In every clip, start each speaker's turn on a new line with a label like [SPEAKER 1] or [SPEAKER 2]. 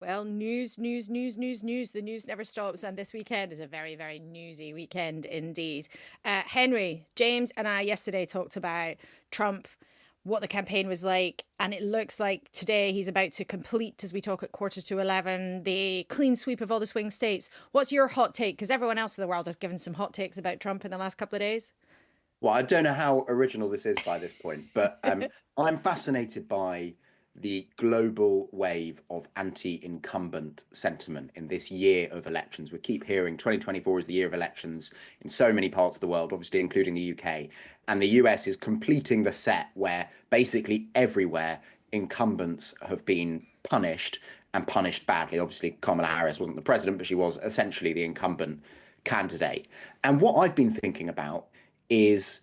[SPEAKER 1] Well, news. The news never stops. And this weekend is a very, very newsy weekend indeed. Henry, James and I yesterday talked about Trump, what the campaign was like. And it looks like today he's about to complete, as we talk at 11:15, the clean sweep of all the swing states. What's your hot take? Because everyone else in the world has given some hot takes about Trump in the last couple of days.
[SPEAKER 2] Well, I don't know how original this is by this point, but I'm fascinated by the global wave of anti-incumbent sentiment in this year of elections. We keep hearing 2024 is the year of elections in so many parts of the world, obviously including the UK. And the US is completing the set where basically everywhere incumbents have been punished and punished badly. Obviously, Kamala Harris wasn't the president, but she was essentially the incumbent candidate. And what I've been thinking about is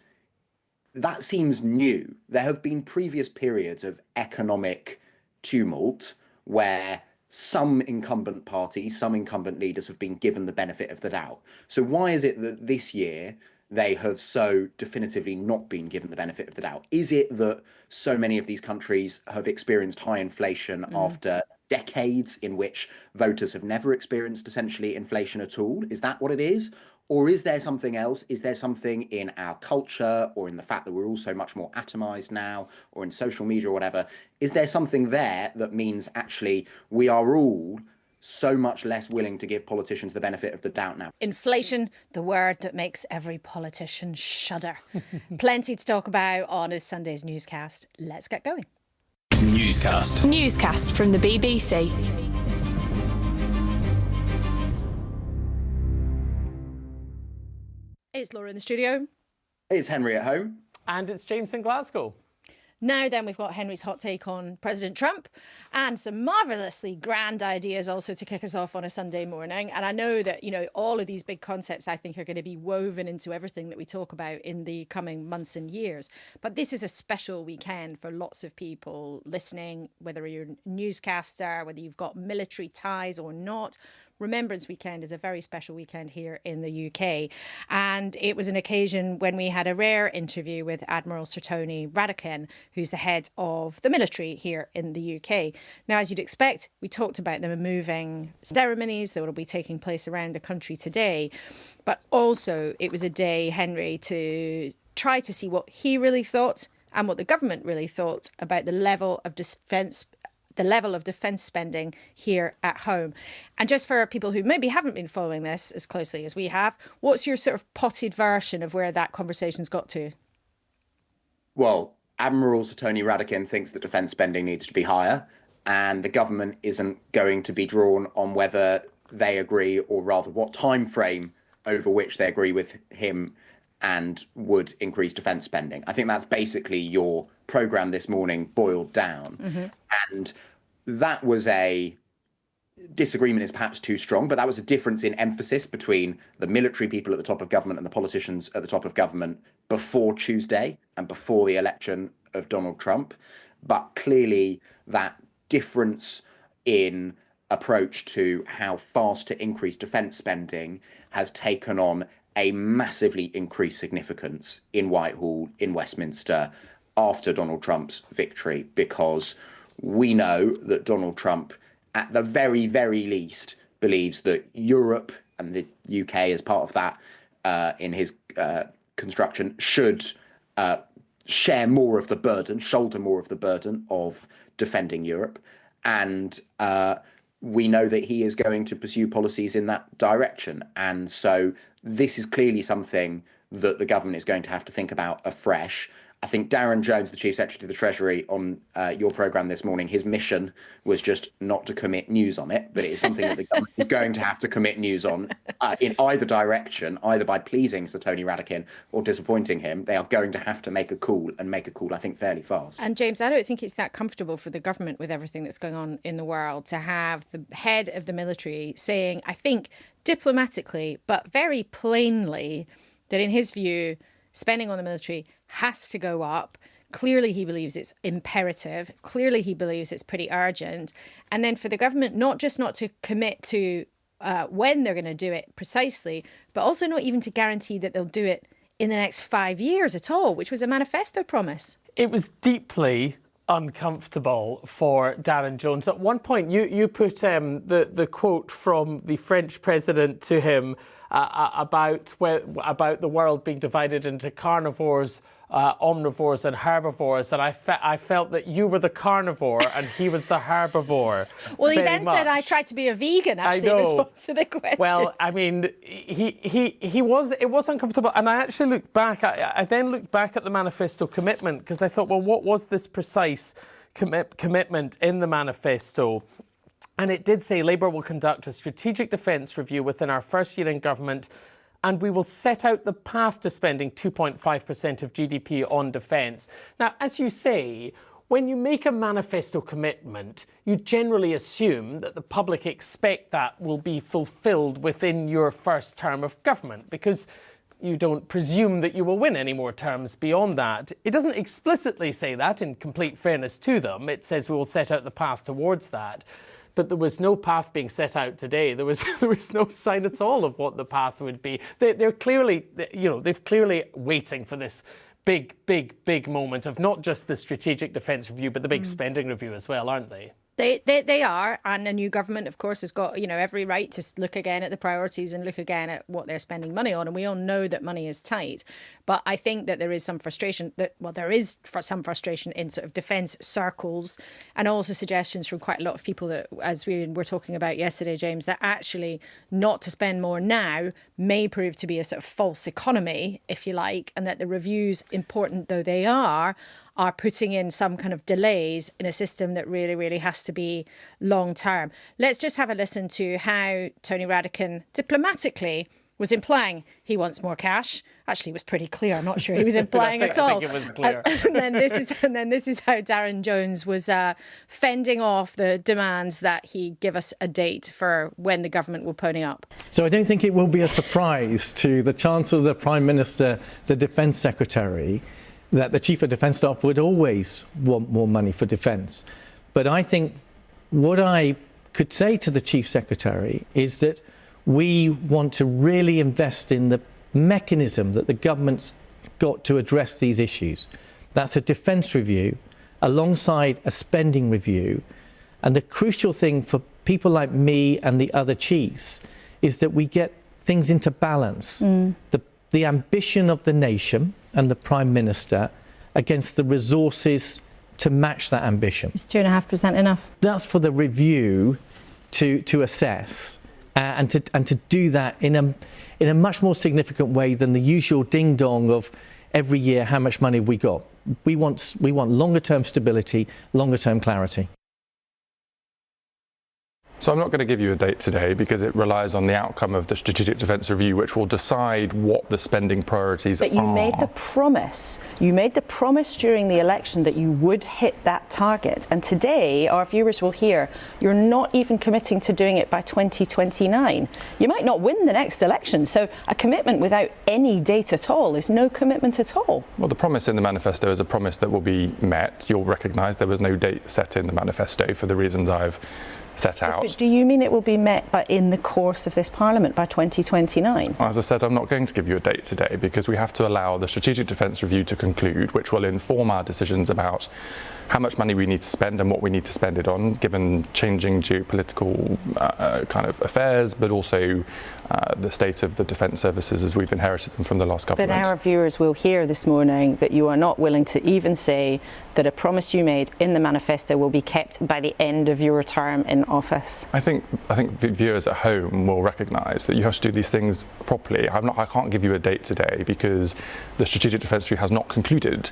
[SPEAKER 2] that seems new. There have been previous periods of economic tumult where some incumbent parties, some incumbent leaders have been given the benefit of the doubt. So why is it that this year they have so definitively not been given the benefit of the doubt? Is it that so many of these countries have experienced high inflation after decades in which voters have never experienced essentially inflation at all? Is that what it is? Or is there something else? Is there something in our culture or in the fact that we're all so much more atomized now or in social media or whatever? Is there something there that means actually we are all so much less willing to give politicians the benefit of the doubt now?
[SPEAKER 1] Inflation, the word that makes every politician shudder. Plenty to talk about on this Sunday's newscast. Let's get going.
[SPEAKER 3] Newscast from the BBC.
[SPEAKER 1] It's Laura in the studio.
[SPEAKER 2] It's Henry at home.
[SPEAKER 4] And it's James in Glasgow.
[SPEAKER 1] Now then, we've got Henry's hot take on President Trump and some marvellously grand ideas also to kick us off on a Sunday morning. And I know that, all of these big concepts, I think, are going to be woven into everything that we talk about in the coming months and years. But this is a special weekend for lots of people listening, whether you're a newscaster, whether you've got military ties or not. Remembrance Weekend is a very special weekend here in the UK. And it was an occasion when we had a rare interview with Admiral Sir Tony Radakin, who's the head of the military here in the UK. Now, as you'd expect, we talked about the moving ceremonies that will be taking place around the country today. But also it was a day, Henry, to try to see what he really thought and what the government really thought about the level of defence spending here at home. And just for people who maybe haven't been following this as closely as we have, what's your sort of potted version of where that conversation's got to?
[SPEAKER 2] Well, Admiral Sir Tony Radakin thinks that defence spending needs to be higher, and the government isn't going to be drawn on whether they agree, or rather what time frame over which they agree with him and would increase defence spending. I think that's basically your programme this morning boiled down. And that was a disagreement is perhaps too strong, but that was a difference in emphasis between the military people at the top of government and the politicians at the top of government before Tuesday and before the election of Donald Trump. But clearly that difference in approach to how fast to increase defence spending has taken on a massively increased significance in Whitehall, in Westminster, after Donald Trump's victory, because we know that Donald Trump, at the very, very least, believes that Europe and the UK as part of that in his construction should share more of the burden, shoulder more of the burden of defending Europe. And we know that he is going to pursue policies in that direction. And so this is clearly something that the government is going to have to think about afresh. I think Darren Jones, the Chief Secretary of the Treasury, on your programme this morning, his mission was just not to commit news on it, but it is something that the government is going to have to commit news on in either direction, either by pleasing Sir Tony Radakin or disappointing him. They are going to have to make a call, I think, fairly fast.
[SPEAKER 1] And James, I don't think it's that comfortable for the government with everything that's going on in the world to have the head of the military saying, I think, diplomatically, but very plainly, that in his view, spending on the military has to go up. Clearly, he believes it's imperative. Clearly, he believes it's pretty urgent. And then for the government, not to commit to when they're going to do it precisely, but also not even to guarantee that they'll do it in the next 5 years at all, which was a manifesto promise.
[SPEAKER 4] It was deeply uncomfortable for Darren Jones. At one point, you put the quote from the French president to him about the world being divided into carnivores, omnivores and herbivores, and I felt that you were the carnivore and he was the herbivore.
[SPEAKER 1] Well, he then said I tried to be a vegan, actually, in response to the question.
[SPEAKER 4] Well, I mean, it was uncomfortable. And I actually looked back, I then looked back at the Manifesto Commitment, because I thought, well, what was this precise commitment in the manifesto? And it did say Labour will conduct a strategic defence review within our first year in government, and we will set out the path to spending 2.5% of GDP on defence. Now, as you say, when you make a manifesto commitment, you generally assume that the public expect that will be fulfilled within your first term of government, because you don't presume that you will win any more terms beyond that. It doesn't explicitly say that, in complete fairness to them. It says we will set out the path towards that. But there was no path being set out today. There was no sign at all of what the path would be. They're clearly, they're clearly waiting for this big moment of not just the strategic defence review, but the big spending review as well, aren't they?
[SPEAKER 1] They are, and a new government, of course, has got every right to look again at the priorities and look again at what they're spending money on. And we all know that money is tight, but I think that there is some frustration some frustration in sort of defence circles, and also suggestions from quite a lot of people that, as we were talking about yesterday, James, that actually not to spend more now may prove to be a sort of false economy, if you like, and that the reviews, important though they are putting in some kind of delays in a system that really, really has to be long term. Let's just have a listen to how Tony Radakin diplomatically was implying he wants more cash. Actually, it was pretty clear. I'm not sure he was implying at all.
[SPEAKER 4] I think it was clear.
[SPEAKER 1] And then this is how Darren Jones was fending off the demands that he give us a date for when the government will pony up.
[SPEAKER 5] So I don't think it will be a surprise to the Chancellor, the Prime Minister, the Defence Secretary, that the Chief of Defence Staff would always want more money for defence. But I think what I could say to the Chief Secretary is that we want to really invest in the mechanism that the government's got to address these issues. That's a defence review alongside a spending review. And the crucial thing for people like me and the other chiefs is that we get things into balance. The ambition of the nation and the Prime Minister against the resources to match that ambition.
[SPEAKER 1] Is 2.5% enough?
[SPEAKER 5] That's for the review to assess and to do that in a much more significant way than the usual ding dong of every year how much money have we got. We want longer term stability, longer term clarity.
[SPEAKER 6] So I'm not going to give you a date today because it relies on the outcome of the Strategic Defence Review, which will decide what the spending priorities are.
[SPEAKER 7] But you made the promise. You made the promise during the election that you would hit that target. And today, our viewers will hear you're not even committing to doing it by 2029. You might not win the next election. So a commitment without any date at all is no commitment at all.
[SPEAKER 6] Well, the promise in the manifesto is a promise that will be met. You'll recognise there was no date set in the manifesto for the reasons I've set out.
[SPEAKER 7] But do you mean it will be met in the course of this Parliament by 2029?
[SPEAKER 6] As I said, I'm not going to give you a date today because we have to allow the Strategic Defence Review to conclude, which will inform our decisions about how much money we need to spend and what we need to spend it on, given changing geopolitical kind of affairs, but also the state of the defence services as we've inherited them from the last government.
[SPEAKER 7] But our viewers will hear this morning that you are not willing to even say that a promise you made in the manifesto will be kept by the end of your term in office.
[SPEAKER 6] I think viewers at home will recognise that you have to do these things properly. I can't give you a date today because the Strategic Defence Review has not concluded.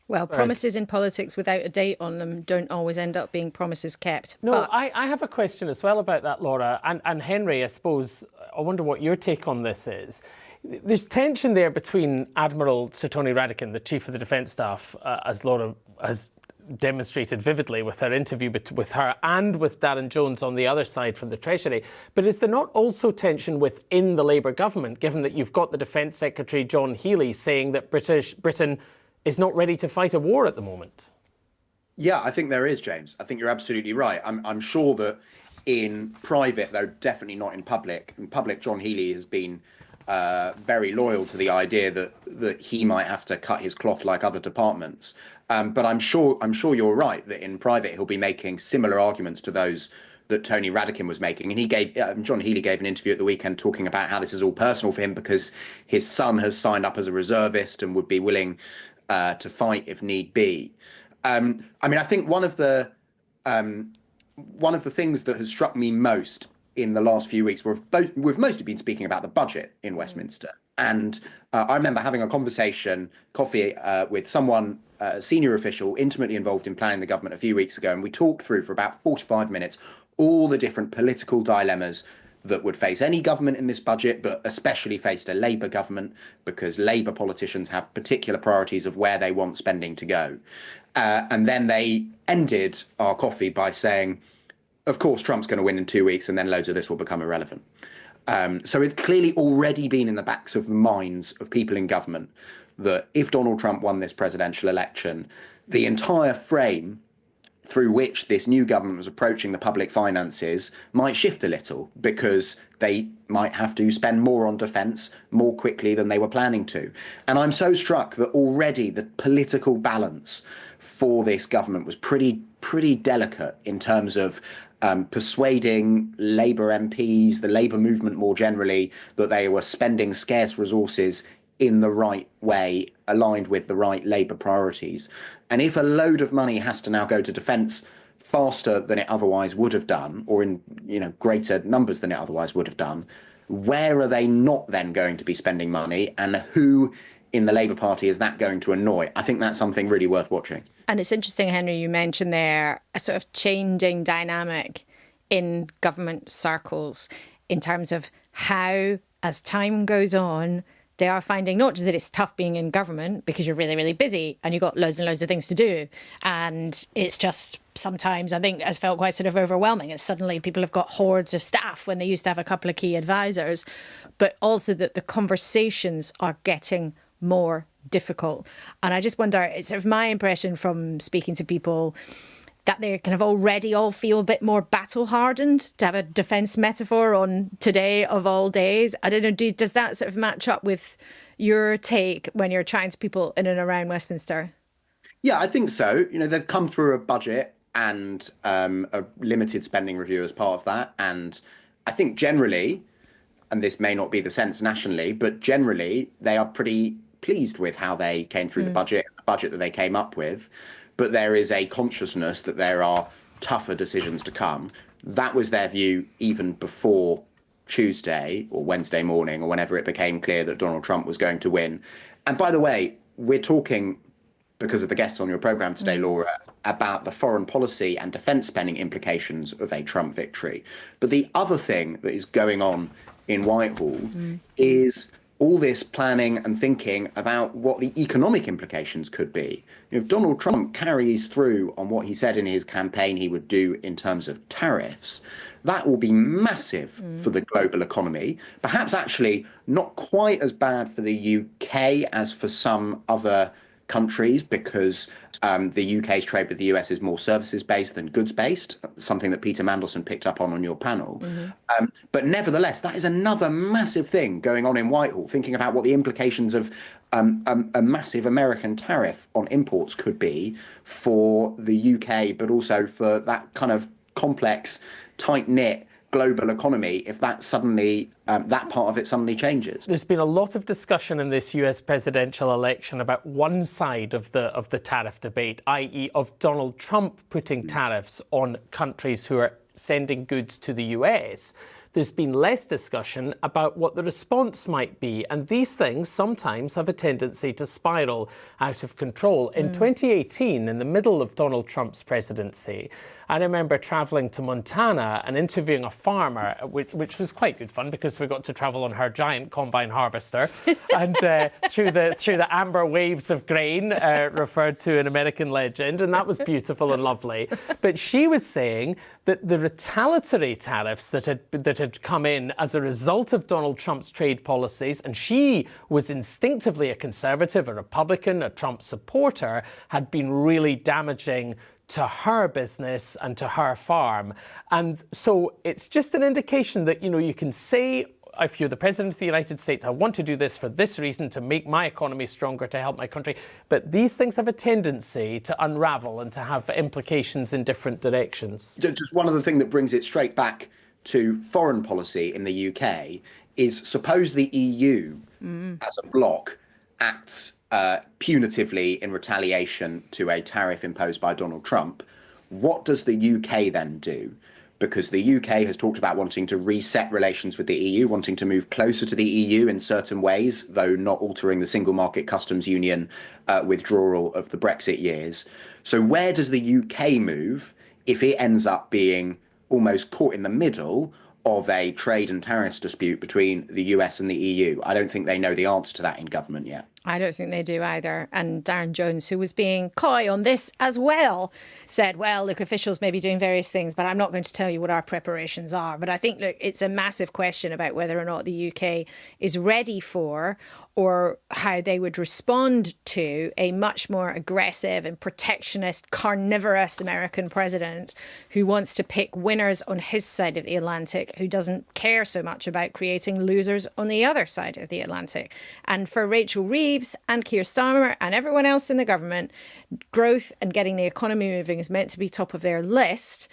[SPEAKER 1] Well, promises in politics without a date on them don't always end up being promises kept.
[SPEAKER 4] No,
[SPEAKER 1] but
[SPEAKER 4] I have a question as well about that, Laura. And Henry, I suppose, I wonder what your take on this is. There's tension there between Admiral Sir Tony Radakin, the Chief of the Defence Staff, as Laura has demonstrated vividly with her interview with her, and with Darren Jones on the other side from the Treasury. But is there not also tension within the Labour government, given that you've got the Defence Secretary John Healey saying that Britain is not ready to fight a war at the moment?
[SPEAKER 2] Yeah, I think there is, James. I think you're absolutely right. I'm sure that in private, though definitely not in public, John Healey has been very loyal to the idea that he might have to cut his cloth like other departments. But I'm sure you're right that in private he'll be making similar arguments to those that Tony Radakin was making. And John Healey gave an interview at the weekend talking about how this is all personal for him because his son has signed up as a reservist and would be willing to fight if need be. I mean, I think one of the things that has struck me most in the last few weeks, we've mostly been speaking about the budget in Westminster. And I remember having a coffee with someone, a senior official, intimately involved in planning the government a few weeks ago. And we talked through for about 45 minutes all the different political dilemmas that would face any government in this budget, but especially faced a Labour government, because Labour politicians have particular priorities of where they want spending to go. And then they ended our coffee by saying, of course, Trump's going to win in 2 weeks and then loads of this will become irrelevant. So it's clearly already been in the backs of the minds of people in government that if Donald Trump won this presidential election, the entire frame through which this new government was approaching the public finances might shift a little, because they might have to spend more on defence more quickly than they were planning to. And I'm so struck that already the political balance for this government was pretty delicate in terms of persuading Labour MPs, the Labour movement more generally, that they were spending scarce resources in the right way, aligned with the right Labour priorities. And if a load of money has to now go to defence faster than it otherwise would have done, or in greater numbers than it otherwise would have done, where are they not then going to be spending money, and who in the Labour Party is that going to annoy? I think that's something really worth watching.
[SPEAKER 1] And it's interesting, Henry, you mentioned there a sort of changing dynamic in government circles in terms of how, as time goes on, they are finding not just that it's tough being in government because you're really, really busy and you've got loads and loads of things to do. And it's just sometimes, I think, has felt quite sort of overwhelming. And suddenly people have got hordes of staff when they used to have a couple of key advisors. But also that the conversations are getting more difficult. And I just wonder, it's sort of my impression from speaking to people that they kind of already all feel a bit more battle hardened, to have a defence metaphor on today of all days. I don't know, does that sort of match up with your take when you're chatting to people in and around Westminster?
[SPEAKER 2] Yeah, I think so. They've come through a budget and a limited spending review as part of that. And I think generally, and this may not be the sense nationally, but generally they are pretty pleased with how they came through the budget that they came up with. But there is a consciousness that there are tougher decisions to come. That was their view even before Tuesday or Wednesday morning, or whenever it became clear that Donald Trump was going to win. And by the way, we're talking, because of the guests on your programme today, Laura, about the foreign policy and defence spending implications of a Trump victory. But the other thing that is going on in Whitehall is all this planning and thinking about what the economic implications could be. If Donald Trump carries through on what he said in his campaign he would do in terms of tariffs, that will be massive for the global economy. Perhaps actually not quite as bad for the UK as for some other countries, because the UK's trade with the US is more services-based than goods-based, something that Peter Mandelson picked up on your panel. But nevertheless, that is another massive thing going on in Whitehall, thinking about what the implications of a massive American tariff on imports could be for the UK, but also for that kind of complex, tight-knit global economy if that suddenly that part of it suddenly changes.
[SPEAKER 4] There's been a lot of discussion in this US presidential election about one side of the tariff debate, i.e. of Donald Trump putting tariffs on countries who are sending goods to the US. There's been less discussion about what the response might be, and these things sometimes have a tendency to spiral out of control. In 2018, in the middle of Donald Trump's presidency, I remember travelling to Montana and interviewing a farmer, which was quite good fun because we got to travel on her giant combine harvester and through the amber waves of grain referred to an American legend, and that was beautiful and lovely. But she was saying that the retaliatory tariffs that had come in as a result of Donald Trump's trade policies, and she was instinctively a conservative, a Republican, a Trump supporter, had been really damaging to her business and to her farm. And so it's just an indication that, you can say if you're the President of the United States, I want to do this for this reason, to make my economy stronger, to help my country. But these things have a tendency to unravel and to have implications in different directions.
[SPEAKER 2] Just one other thing that brings it straight back to foreign policy in the UK is, suppose the EU as a bloc acts punitively in retaliation to a tariff imposed by Donald Trump. What does the UK then do? Because the UK has talked about wanting to reset relations with the EU, wanting to move closer to the EU in certain ways, though not altering the single market customs union withdrawal of the Brexit years. So where does the UK move if it ends up being almost caught in the middle of a trade and tariffs dispute between the US and the EU? I don't think they know the answer to that in government yet.
[SPEAKER 1] I don't think they do either. And Darren Jones, who was being coy on this as well, said, well, look, officials may be doing various things, but I'm not going to tell you what our preparations are. But I think, look, it's a massive question about whether or not the UK is ready for, or how they would respond to, a much more aggressive and protectionist, carnivorous American president who wants to pick winners on his side of the Atlantic, who doesn't care so much about creating losers on the other side of the Atlantic. And for Rachel Reeves and Keir Starmer and everyone else in the government, growth and getting the economy moving is meant to be top of their list.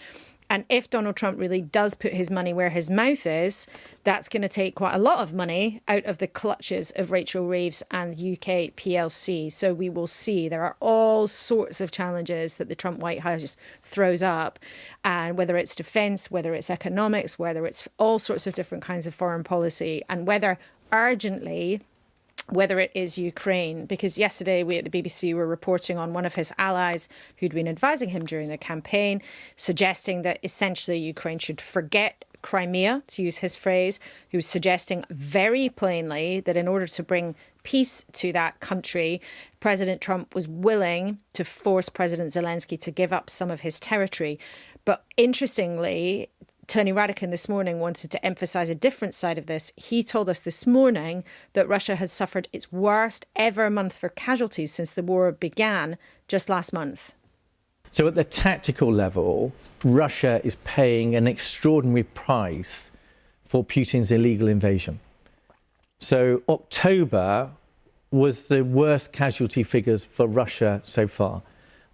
[SPEAKER 1] And if Donald Trump really does put his money where his mouth is, that's going to take quite a lot of money out of the clutches of Rachel Reeves and UK PLC. So we will see. There are all sorts of challenges that the Trump White House throws up, and whether it's defence, whether it's economics, whether it's all sorts of different kinds of foreign policy, and whether urgently, whether it is Ukraine, because yesterday we at the BBC were reporting on one of his allies who'd been advising him during the campaign, suggesting that essentially Ukraine should forget Crimea, to use his phrase, who was suggesting very plainly that in order to bring peace to that country, President Trump was willing to force President Zelensky to give up some of his territory. But interestingly, Tony Radakin this morning wanted to emphasise a different side of this. He told us this morning that Russia had suffered its worst ever month for casualties since the war began just last month.
[SPEAKER 5] So at the tactical level, Russia is paying an extraordinary price for Putin's illegal invasion. So October was the worst casualty figures for Russia so far.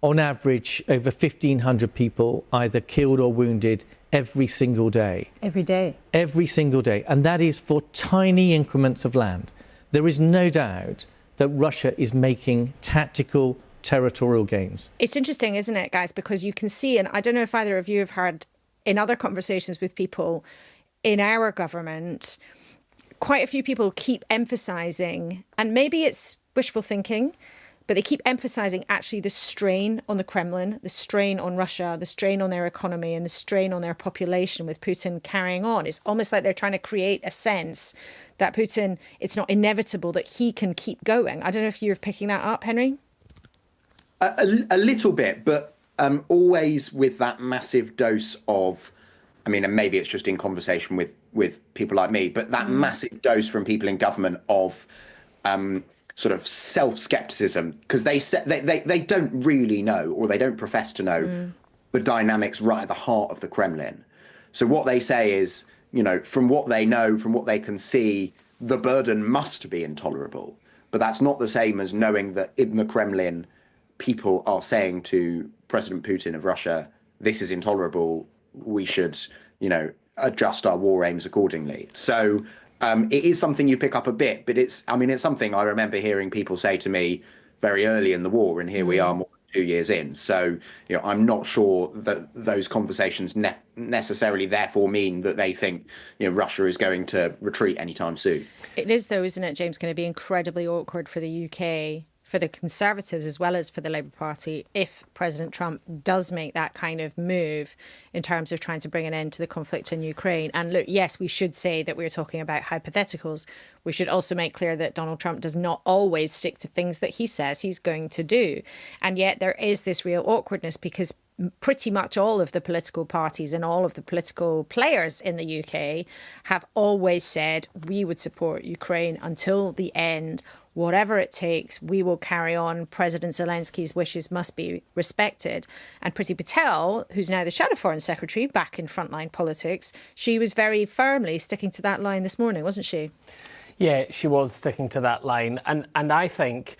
[SPEAKER 5] On average, over 1,500 people either killed or wounded every single day.
[SPEAKER 1] Every day.
[SPEAKER 5] Every single day. And that is for tiny increments of land. There is no doubt that Russia is making tactical territorial gains.
[SPEAKER 1] It's interesting, isn't it, guys? Because you can see, and I don't know if either of you have heard in other conversations with people in our government, quite a few people keep emphasising, and maybe it's wishful thinking, but they keep emphasising actually the strain on the Kremlin, the strain on Russia, the strain on their economy and the strain on their population with Putin carrying on. It's almost like they're trying to create a sense that Putin, it's not inevitable that he can keep going. I don't know if you're picking that up, Henry?
[SPEAKER 2] A little bit, but always with that massive dose of, I mean, and maybe it's just in conversation with people like me, but that massive dose from people in government of sort of self-skepticism, because they don't really know, or they don't profess to know the dynamics right at the heart of the Kremlin. So what they say is, you know, from what they know, from what they can see, the burden must be intolerable. But that's not the same as knowing that in the Kremlin, people are saying to President Putin of Russia, this is intolerable, we should, you know, adjust our war aims accordingly. So it is something you pick up a bit, but it's something I remember hearing people say to me very early in the war, and here we are more than 2 years in. So, you know, I'm not sure that those conversations necessarily therefore mean that they think, you know, Russia is going to retreat anytime soon.
[SPEAKER 1] It is, though, isn't it, James, going to be incredibly awkward for the UK, for the Conservatives as well as for the Labour Party, if President Trump does make that kind of move in terms of trying to bring an end to the conflict in Ukraine. And look, yes, we should say that we're talking about hypotheticals. We should also make clear that Donald Trump does not always stick to things that he says he's going to do. And yet there is this real awkwardness because pretty much all of the political parties and all of the political players in the UK have always said we would support Ukraine until the end. Whatever it takes, we will carry on. President Zelensky's wishes must be respected. And Priti Patel, who's now the Shadow Foreign Secretary, back in frontline politics, she was very firmly sticking to that line this morning, wasn't she?
[SPEAKER 4] Yeah, she was sticking to that line. And I think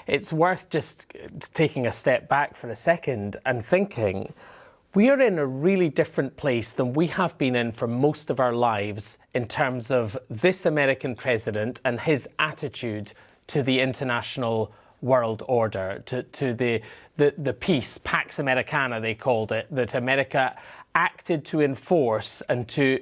[SPEAKER 4] it's worth just taking a step back for a second and thinking, we are in a really different place than we have been in for most of our lives in terms of this American president and his attitude to the international world order, to the peace, Pax Americana they called it, that America acted to enforce and to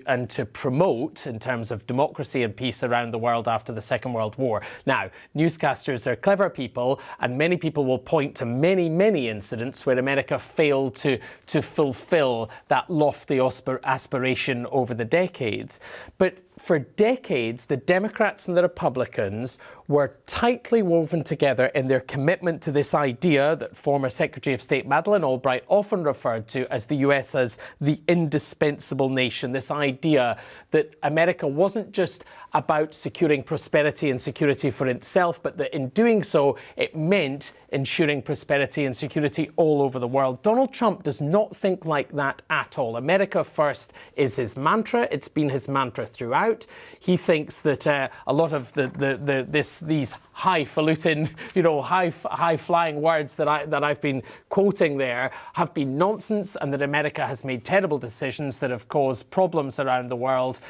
[SPEAKER 4] promote in terms of democracy and peace around the world after the Second World War. Now, newscasters are clever people, and many people will point to many, many incidents where America failed to fulfill that lofty aspiration over the decades. But for decades, the Democrats and the Republicans were tightly woven together in their commitment to this idea that former Secretary of State Madeleine Albright often referred to as the US as the indispensable nation, this idea that America wasn't just about securing prosperity and security for itself, but that in doing so, it meant ensuring prosperity and security all over the world. Donald Trump does not think like that at all. America first is his mantra. It's been his mantra throughout. He thinks that a lot of these highfalutin, high-flying words that I've been quoting there have been nonsense, and that America has made terrible decisions that have caused problems around the world.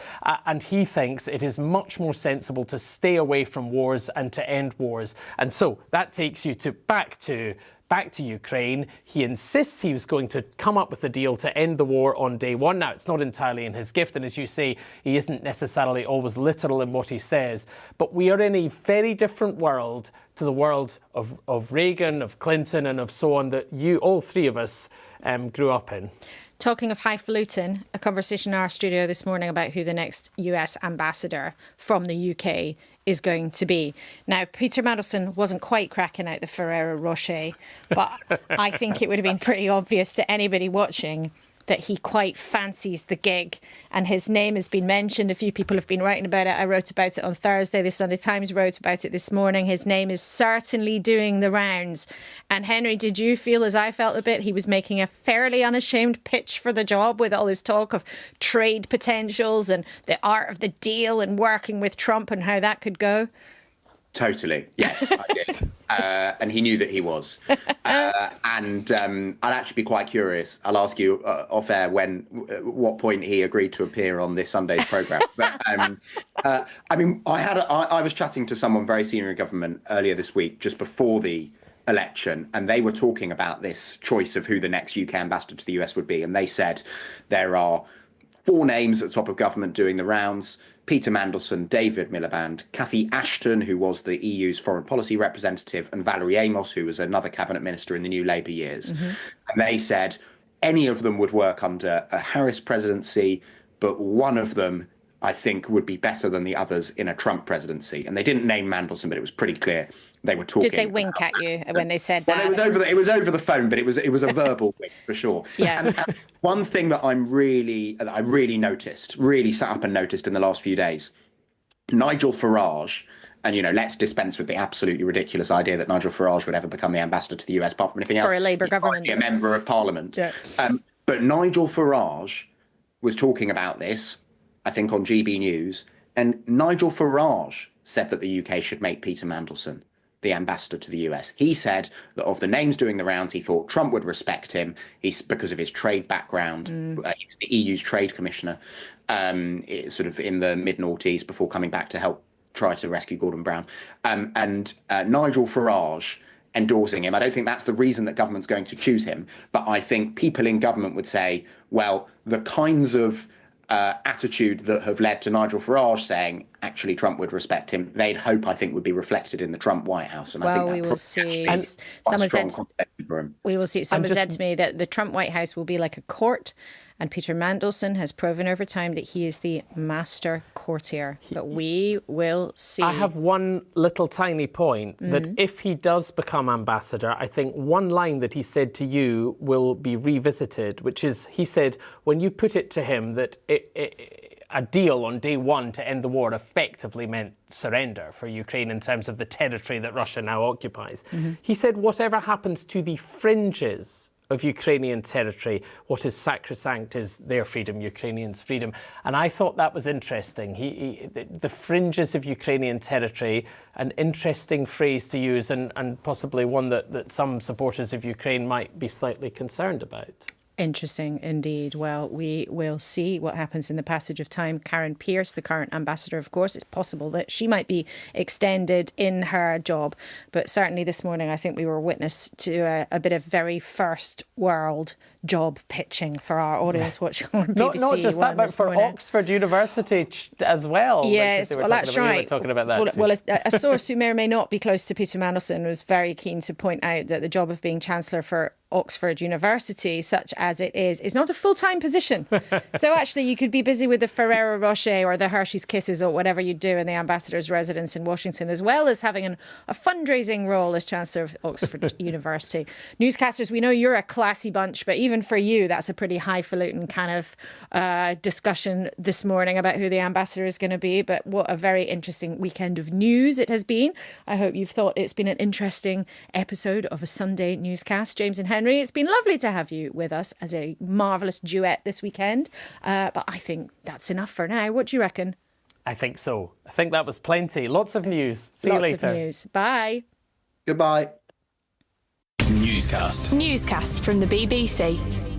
[SPEAKER 4] And he thinks it is much more sensible to stay away from wars and to end wars. And so that takes you back to Ukraine. He insists he was going to come up with a deal to end the war on day one. Now, it's not entirely in his gift, and as you say, he isn't necessarily always literal in what he says. But we are in a very different world to the world of Reagan, of Clinton, and of so on that all three of us grew up in.
[SPEAKER 1] Talking of highfalutin, a conversation in our studio this morning about who the next US ambassador from the UK is going to be. Now, Peter Mandelson wasn't quite cracking out the Ferrero Rocher, but I think it would have been pretty obvious to anybody watching that he quite fancies the gig, and his name has been mentioned. A few people have been writing about it. I wrote about it on Thursday. The Sunday Times wrote about it this morning. His name is certainly doing the rounds. And Henry, did you feel, as I felt a bit, he was making a fairly unashamed pitch for the job with all his talk of trade potentials and the art of the deal and working with Trump and how that could go?
[SPEAKER 2] Totally. Yes, I did. And he knew that he was. And I'd actually be quite curious. I'll ask you off air what point he agreed to appear on this Sunday's programme. But I was chatting to someone very senior in government earlier this week, just before the election, and they were talking about this choice of who the next UK ambassador to the US would be. And they said there are 4 names at the top of government doing the rounds: Peter Mandelson, David Miliband, Cathy Ashton, who was the EU's foreign policy representative, and Valerie Amos, who was another cabinet minister in the new Labour years. Mm-hmm. And they said any of them would work under a Harris presidency, but one of them, I think, would be better than the others in a Trump presidency. And they didn't name Mandelson, but it was pretty clear they were talking.
[SPEAKER 1] Did they wink at you when they said that?
[SPEAKER 2] Well, it was over the phone, but it was a verbal wink for sure.
[SPEAKER 1] Yeah.
[SPEAKER 2] And one thing that I really sat up and noticed in the last few days, Nigel Farage, and let's dispense with the absolutely ridiculous idea that Nigel Farage would ever become the ambassador to the US, apart from anything else.
[SPEAKER 1] For a Labour government,
[SPEAKER 2] a member of Parliament.
[SPEAKER 1] Yeah.
[SPEAKER 2] But Nigel Farage was talking about this, I think, on GB News, and Nigel Farage said that the UK should make Peter Mandelson the ambassador to the US. He said that of the names doing the rounds, he thought Trump would respect him. He's because of his trade background. He was the EU's trade commissioner, sort of in the mid-noughties before coming back to help try to rescue Gordon Brown. And Nigel Farage endorsing him. I don't think that's the reason that government's going to choose him, but I think people in government would say, well, the kinds of attitude that have led to Nigel Farage saying actually Trump would respect him, they'd hope, I think, would be reflected in the Trump White House. And
[SPEAKER 1] well,
[SPEAKER 2] I think
[SPEAKER 1] we will see.
[SPEAKER 2] Someone said to me that the Trump White House will be like a court,
[SPEAKER 1] And Peter Mandelson has proven over time that he is the master courtier. But we will see.
[SPEAKER 4] I have one little tiny point that if he does become ambassador, I think one line that he said to you will be revisited, which is, he said, when you put it to him that a deal on day one to end the war effectively meant surrender for Ukraine in terms of the territory that Russia now occupies. He said whatever happens to the fringes of Ukrainian territory, what is sacrosanct is their freedom, Ukrainians' freedom. And I thought that was interesting. The fringes of Ukrainian territory, an interesting phrase to use, and possibly one that some supporters of Ukraine might be slightly concerned about.
[SPEAKER 1] Interesting indeed. Well, we will see what happens in the passage of time. Karen Pierce, the current ambassador, of course, it's possible that she might be extended in her job. But certainly this morning, I think we were witness to a bit of very first world job pitching for our audience watching on BBC
[SPEAKER 4] Not just that, but for Oxford University as well.
[SPEAKER 1] Yes, well, that's right.
[SPEAKER 4] We were talking about that
[SPEAKER 1] well, a source who may or may not be close to Peter Mandelson was very keen to point out that the job of being Chancellor for Oxford University, such as it is not a full-time position. So actually you could be busy with the Ferrero Rocher or the Hershey's Kisses or whatever you do in the ambassador's residence in Washington, as well as having a fundraising role as Chancellor of Oxford University. Newscasters, we know you're a classy bunch, but even for you, that's a pretty highfalutin kind of discussion this morning about who the ambassador is going to be. But what a very interesting weekend of news it has been. I hope you've thought it's been an interesting episode of a Sunday newscast. James and Henry, it's been lovely to have you with us as a marvellous duet this weekend. But I think that's enough for now. What do you reckon?
[SPEAKER 4] I think so. I think that was plenty. Lots of news. See you later.
[SPEAKER 1] Lots of news. Bye.
[SPEAKER 2] Goodbye.
[SPEAKER 3] Newscast from the BBC.